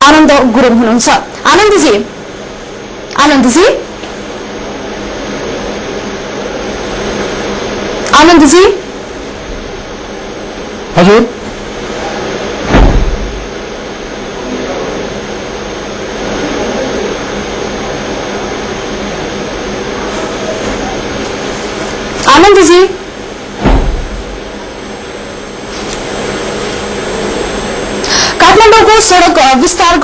आनन्द गुरुङ हुनुहुन्छ। आनन्दजी आनन्दजी आनन्दजी हजुर आनन्दजी काठमाडौँको सड़क विस्तार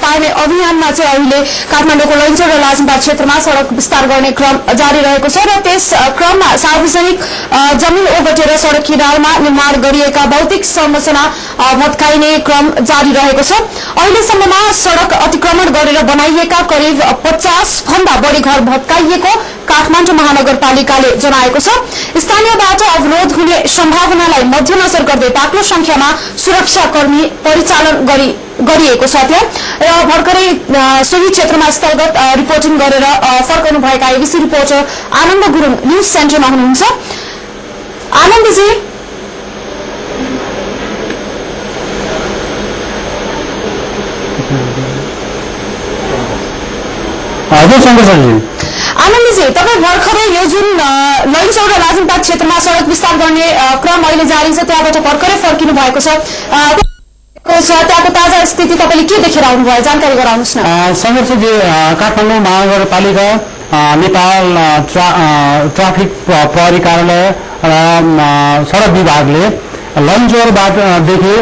पार्ने अभियानमा चाहिँ अहिले काठमाडौँको लैनचौर र लाजमबाग क्षेत्रमा सड़क विस्तार गर्ने क्रम जारी रहेको छ र त्यस क्रममा सार्वजनिक जमिन ओगटेर सड़क किनारमा निर्माण गरिएका भौतिक संरचना भत्काइने क्रम जारी रहेको छ। अहिलेसम्ममा सड़क अतिक्रमण गरेर बनाइएका करिब 50 भन्दा बढ़ी घर भत्काइएको काठमाडौँ महानगरपालिकाले जनाएको छ। स्थानीयबाट अवरोध हुने सम्भावनालाई मध्यनजर गर्दै बाक्लो संख्यामा सुरक्षाकर्मी परिचालन गरिएको छ त्यहाँ र भर्खरै सोही क्षेत्रमा स्थलगत रिपोर्टिङ गरेर फर्कनुभएका एबीसी रिपोर्टर आनन्द गुरुङ न्यूज सेन्टरमा हुनुहुन्छ। आनन्दजी हजुर शंकरजी आनन्दजी तपाईँ भर्खरै यो जुन लैनचौर र लाजमबाग क्षेत्रमा सड़क विस्तार गर्ने क्रम अहिले जारी छ त्यहाँबाट भर्खरै फर्किनु भएको छ त्यहाँको ताजा स्थिति तपाईँले के देखेर आउनुभयो जानकारी गराउनुहोस् न। संघर्षजी काठमाडौँ महानगरपालिका नेपाल ट्राफिक प्रहरी कार्यालय र सड़क विभागले लैनचौरदेखि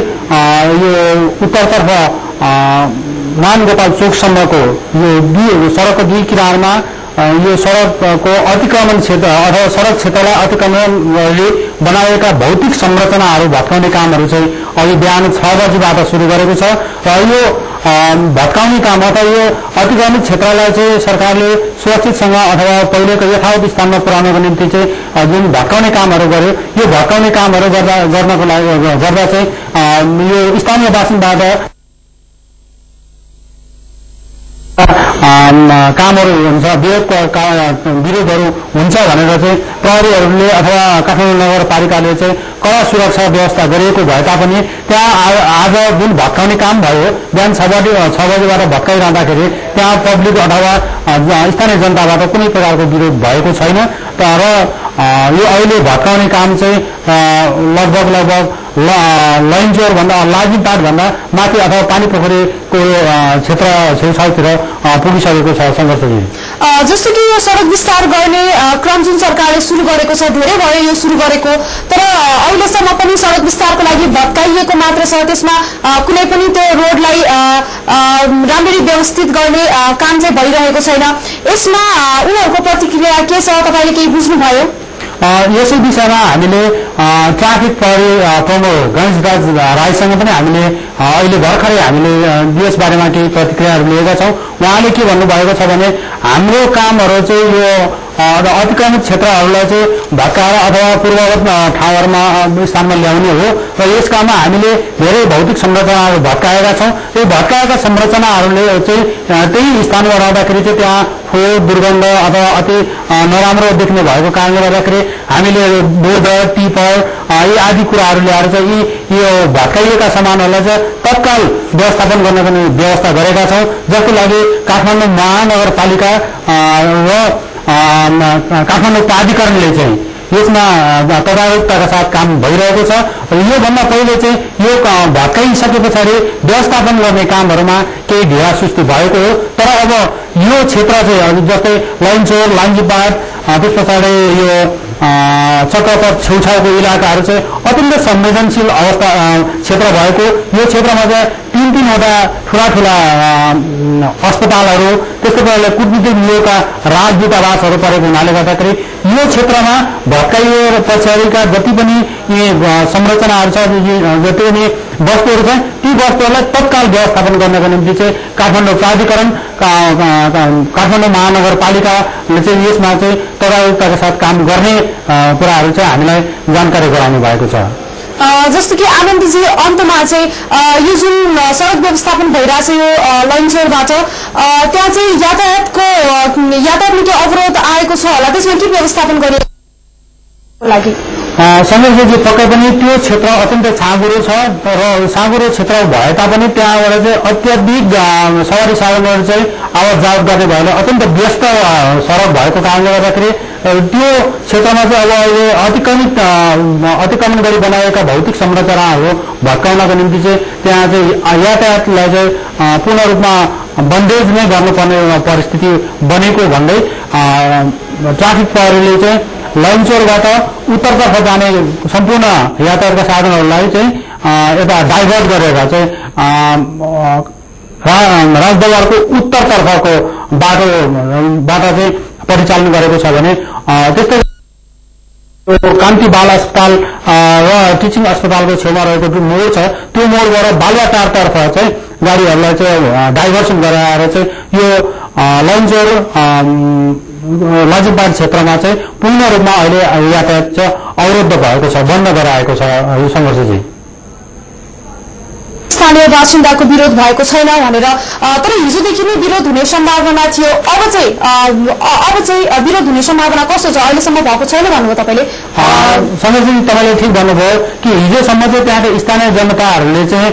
यो उत्तरतर्फ मानगोपाल चोकसम्मको यो सड़कको दुई किनारमा यो सड़कको अतिक्रमण क्षेत्र अथवा सड़क क्षेत्रलाई अतिक्रमण गरी बनाएका भौतिक संरचनाहरू भत्काउने कामहरू चाहिँ अघि बिहान 6 बजीबाट सुरु गरेको छ र यो भत्काउने काम अथवा यो अतिक्रमित क्षेत्रलाई चाहिँ सरकारले सुरक्षितसँग अथवा पहिलेको यथावत स्थानमा पुर्याउनको निम्ति चाहिँ जुन भत्काउने कामहरू गर्यो यो भत्काउने कामहरू गर्नको लागि गर्दा चाहिँ यो स्थानीय बासिन्दाबाट कामहरू हुन्छ विरोधहरू हुन्छ भनेर चाहिँ प्रहरीहरूले अथवा काठमाडौँ नगरपालिकाले चाहिँ कड़ा सुरक्षा व्यवस्था गरिएको भए तापनि त्यहाँ आज जुन भत्काउने काम भयो बिहान 6 बजीबाट भत्काइरहँदाखेरि त्यहाँ पब्लिक अथवा स्थानीय जनताबाट कुनै प्रकारको विरोध भएको छैन। तर यो अहिले भत्काउने काम चाहिँ लगभग लैनचौर भन्दा लाजमबाग भन्दा माथि अथवा पानी पोखरीको क्षेत्र छेउछाउतिर पुगिसकेको छ संघर्षजी। जस्तो कि यो सड़क विस्तार गर्ने क्रम जुन सरकारले सुरु गरेको छ धेरै भयो यो सुरु गरेको तर अहिलेसम्म पनि सड़क विस्तारको लागि भत्काइएको मात्र छ त्यसमा कुनै पनि त्यो रोडलाई राम्ररी व्यवस्थित गर्ने काम चाहिँ भइरहेको छैन। यसमा उनीहरूको प्रतिक्रिया के छ तपाईले केही बुझ्नुभयो? यसै विषयमा हामीले ट्राफिक प्रहरी प्रमुख गणेशदास राईसँग पनि हामीले अहिले भर्खरै हामीले यस बारेमा केही प्रतिक्रियाहरू लिएका छौं। उहाँले के भन्नुभएको छ भने हाम्रो कामहरू चाहिँ यो अतिक्रमित क्षेत्रहरूलाई चाहिँ भत्काएर अथवा पूर्ववत ठाउँहरूमा स्थानमा ल्याउने हो र यस काममा हामीले धेरै भौतिक संरचनाहरू भत्काएका छौं। यो भत्काएका संरचनाहरूले चाहिँ त्यही स्थानमा रहँदाखेरि चाहिँ त्यहाँ फोहोर दुर्गन्ध अथवा अति नराम्रो देख्ने भएको कारणले गर्दाखेरि हामीले बोर्डर टिपर यी आदि कुराहरू ल्याएर चाहिँ यो भत्काइएका सामानहरूलाई चाहिँ तत्काल व्यवस्थापन गर्नको निम्ति व्यवस्था गरेका छौं। जसको लागि काठमाडौँ महानगरपालिका र काठमाडौँ प्राधिकरणले चाहिँ यसमा तदारुकताका साथ काम भइरहेको छ। यो भन्दा पहिले चाहिँ यो भत्काइसके पछाडि व्यवस्थापन गर्ने कामहरूमा केही ढिला सुस्ती भएको हो। तर अब यो क्षेत्र चाहिँ जस्तै लैनचौर लाजमबाग त्यस पछाडि यो चक्रपथ छेउछाउको इलाकाहरू चाहिँ अत्यन्त संवेदनशील अवस्था क्षेत्र भएको यो क्षेत्रमा चाहिँ तीनवटा ठूला अस्पतालहरू त्यसको प्रकारले कूटनीतिक नियोगका राजदूतावासहरू परेको हुनाले गर्दाखेरि यो क्षेत्रमा भत्काइएर पछाडिका जति पनि संरचनाहरू छ जति पनि वस्तुहरू छन् ती वस्तुहरूलाई तत्काल व्यवस्थापन गर्नको निम्ति चाहिँ काठमाडौँ प्राधिकरण काठमाडौँ महानगरपालिकाले चाहिँ यसमा चाहिँ तदारुकताका साथ काम गर्ने कुराहरू चाहिँ हामीलाई जानकारी गराउनु भएको छ। जस्तो कि आनन्दजी अन्तमा चाहिँ यो जुन सड़क व्यवस्थापन भइरहेछ यो लैनचौरबाट त्यहाँ चाहिँ यातायातमा के अवरोध आएको छ होला त्यसमा के व्यवस्थापन गर्ने लागि सङ्घर्षजी पक्कै पनि त्यो क्षेत्र अत्यन्त साँगुरो छ र साँगुरो क्षेत्र भए तापनि त्यहाँबाट चाहिँ अत्याधिक सवारी साधनहरू चाहिँ आवत जावत गर्ने भएर अत्यन्त व्यस्त सडक भएको कारणले गर्दाखेरि त्यो क्षेत्रमा चाहिँ अब अहिले अतिक्रमण गरी बनाएका भौतिक संरचनाहरू भत्काउनको निम्ति चाहिँ त्यहाँ चाहिँ यातायातलाई चाहिँ पूर्ण रूपमा बन्देज नै गर्नुपर्ने परिस्थिति बनेको भन्दै ट्राफिक प्रहरीले चाहिँ लैनचौरबाट उत्तरतर्फ जाने सम्पूर्ण यातायातका साधनहरूलाई चाहिँ यता डाइभर्ट गरेर चाहिँ राजदरबारको उत्तरतर्फको बाटोबाट चाहिँ परिचालन गरेको छ भने त्यस्तै कान्ति बाल अस्पताल र टिचिङ अस्पतालको छेउमा रहेको जुन मोड छ त्यो मोडबाट बालुवाटारतर्फ चाहिँ गाडीहरूलाई चाहिँ डाइभर्सन गराएर चाहिँ यो लैनचौर लाजिमबाग क्षेत्रमा चाहिँ पूर्ण रूपमा अहिले यातायात चाहिँ अवरुद्ध भएको छ, बन्द गराएको छ यो सङ्घर्ष चाहिँ। स्थानीय बासिन्दाको विरोध भएको छैन भनेर तर हिजोदेखि नै विरोध हुने सम्भावना थियो, अब चाहिँ विरोध हुने सम्भावना कस्तो छ? अहिलेसम्म भएको छैन भन्नुभयो तपाईँले। सङ्घर्षजी तपाईँले ठिक भन्नुभयो कि हिजोसम्म चाहिँ त्यहाँको स्थानीय जनताहरूले चाहिँ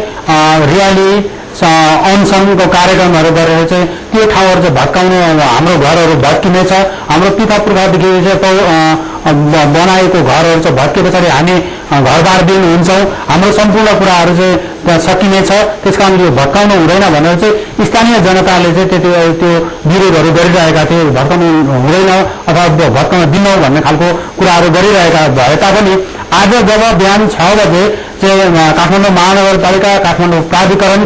र्याली अनसनको कार्यक्रमहरू गरेर चाहिँ त्यो ठाउँहरू चाहिँ भत्काउने, हाम्रो घरहरू भत्किनेछ, हाम्रो पिता पुर्खादेखि बनाएको घरहरू चाहिँ भत्के पछाडि हामी घरबार दिन हुन्छौँ, हाम्रो सम्पूर्ण कुराहरू चाहिँ त्यहाँ सकिनेछ, त्यसकारण यो भत्काउनु हुँदैन भनेर चाहिँ स्थानीय जनताले चाहिँ त्यो विरोधहरू गरिरहेका थिए। भत्काउनु हुँदैन अथवा भत्काउन दिनौँ भन्ने खालको कुराहरू गरिरहेका भए तापनि आज जब बिहान 6 बजे चाहिँ काठमाडौँ महानगरपालिका, काठमाडौँ प्राधिकरण,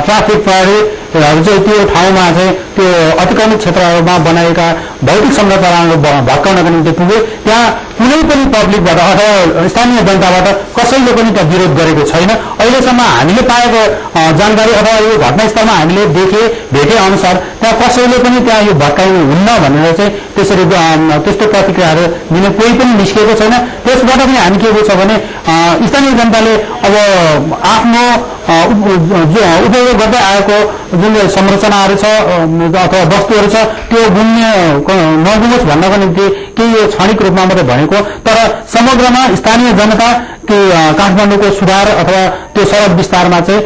ट्राफिक प्रहरीहरू चाहिँ त्यो ठाउँमा चाहिँ त्यो अतिक्रमित क्षेत्रहरूमा बनाएका भौतिक संरचनाहरू भत्काउनको निम्ति पुगे, त्यहाँ कुनै पनि पब्लिकबाट अथवा स्थानीय जनताबाट कसैले पनि त्यहाँ विरोध गरेको छैन। अहिलेसम्म हामीले पाएको जानकारी अथवा यो घटनास्थलमा हामीले भेटे अनुसार त्यहाँ कसैले पनि त्यहाँ यो भत्काउनु हुन्न भनेर चाहिँ त्यसरी त्यस्तो प्रतिक्रियाहरू दिन कोही पनि निस्किएको छैन। त्यसबाट पनि हामी के छ भने स्थानीय जनताले अब आफ्नो उपयोग गर्दै आएको जुन संरचनाहरू छ अथवा वस्तुहरू छ त्यो नगुमोस् भन्नको निम्ति केही यो क्षणिक रूपमा मात्रै भनेको, तर समग्रमा स्थानीय जनता काठमाडौँको सुधार अथवा त्यो सडक विस्तारमा चाहिँ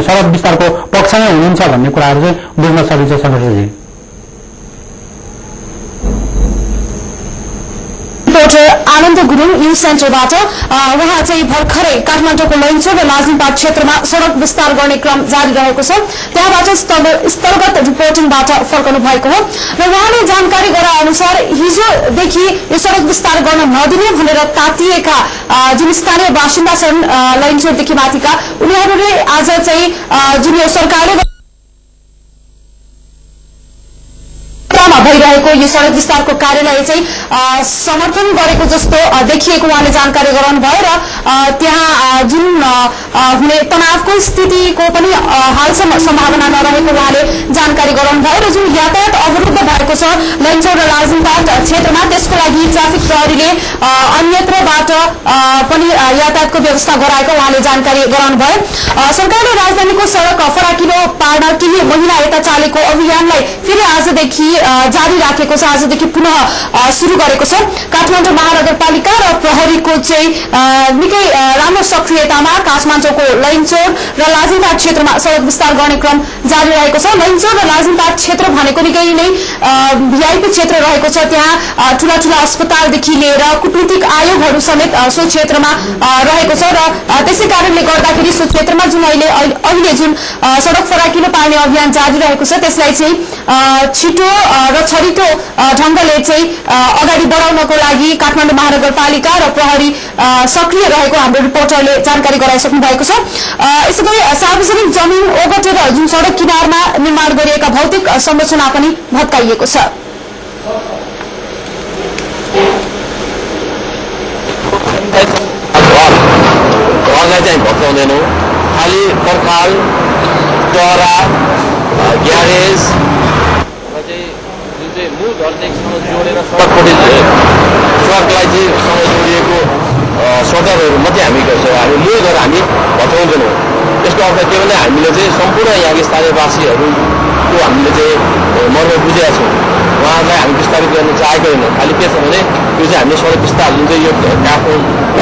सडक विस्तारको पक्षमै हुनुहुन्छ भन्ने कुराहरू चाहिँ बुझ्न सकिन्छ। सङ्घर्षजी रिपोर्टर आनन्द गुरुङ न्यूज सेन्टरबाट। उहाँ चाहिँ भर्खरै काठमाडौँको लैनचौर र लाजिमबाग क्षेत्रमा सड़क विस्तार गर्ने क्रम जारी रहेको छ, त्यहाँबाट स्थलगत रिपोर्टिङबाट फर्कनु भएको हो र उहाँले जानकारी गराए अनुसार हिजोदेखि यो सड़क विस्तार गर्न नदिने भनेर तातिएका जुन स्थानीय बासिन्दा छन् लैनचौरदेखि माथिका, उनीहरूले आज चाहिँ जुन यो सरकारले भइरहेको यो सड़क विस्तारको कार्यलाई चाहिँ समर्थन गरेको जस्तो देखिएको उहाँले जानकारी गराउनु भयो र त्यहाँ जुन हुने तनावको स्थितिको पनि हालसम्म सम्भावना नरहेको उहाँले जानकारी गराउनु भयो र जुन यातायात अवरुद्ध भएको छ लैनचौर र लाजिमबाग क्षेत्रमा त्यसको लागि ट्राफिक प्रहरीले अन्यत्रबाट पनि यातायातको व्यवस्था गराएको उहाँले जानकारी गराउनु भयो। सरकारले राजधानीको सड़क फराकिलो पार्न केही महिना यता चालेको अभियानलाई फेरि आजदेखि जारी राखेको छ, आजदेखि पुनः शुरू गरेको छ। काठमाडौँ महानगरपालिका र प्रहरीको चाहिँ निकै राम्रो सक्रियतामा काठमाडौँको लैनचौर र लाजिमबाग क्षेत्रमा सड़क विस्तार गर्ने क्रम जारी रहेको छ। लैनचौर र लाजिमबाग क्षेत्र भनेको निकै नै भिआइपी क्षेत्र रहेको छ, त्यहाँ ठूला ठूला अस्पतालदेखि लिएर कूटनीतिक आयोगहरू समेत सो क्षेत्रमा रहेको छ र त्यसै कारणले गर्दाखेरि सो क्षेत्रमा जुन अहिले जुन सड़क फराकिलो पार्ने अभियान जारी रहेको छ त्यसलाई चाहिँ छिटो र छरितो ढंगले चाहिँ अगाडि बढाउनको लागि काठमाडौँ महानगरपालिका र प्रहरी सक्रिय रहेको हाम्रो रिपोर्टरले जानकारी गराइसक्नु भएको छ। यसैगरी सार्वजनिक जमिन ओगटेर जुन सड़क किनारमा निर्माण गरिएका भौतिक संरचना पनि भत्काइएको छ। घरलाई चाहिँ भत्काउँदैनौँ, खालि पर्खाल, चरा, ग्यारेज मूल घरदेखिसँग जोडेर सडकपट्टि सडकलाई चाहिँ सँग जोडिएको सडकहरू मात्रै हामी गर्छौँ, हामी मूल घर हामी भत्काउँदैनौँ। यसको अर्थ के भने हामीले चाहिँ सम्पूर्ण यहाँका स्थानीयवासीहरू सडकको हामीले चाहिँ मर्म बुझेका छौँ। उहाँहरूलाई हामी विस्तारित गर्न चाहेको होइन। खालि के छ भने यो चाहिँ हामीले सडक विस्तार जुन चाहिँ यो काठमाडौँ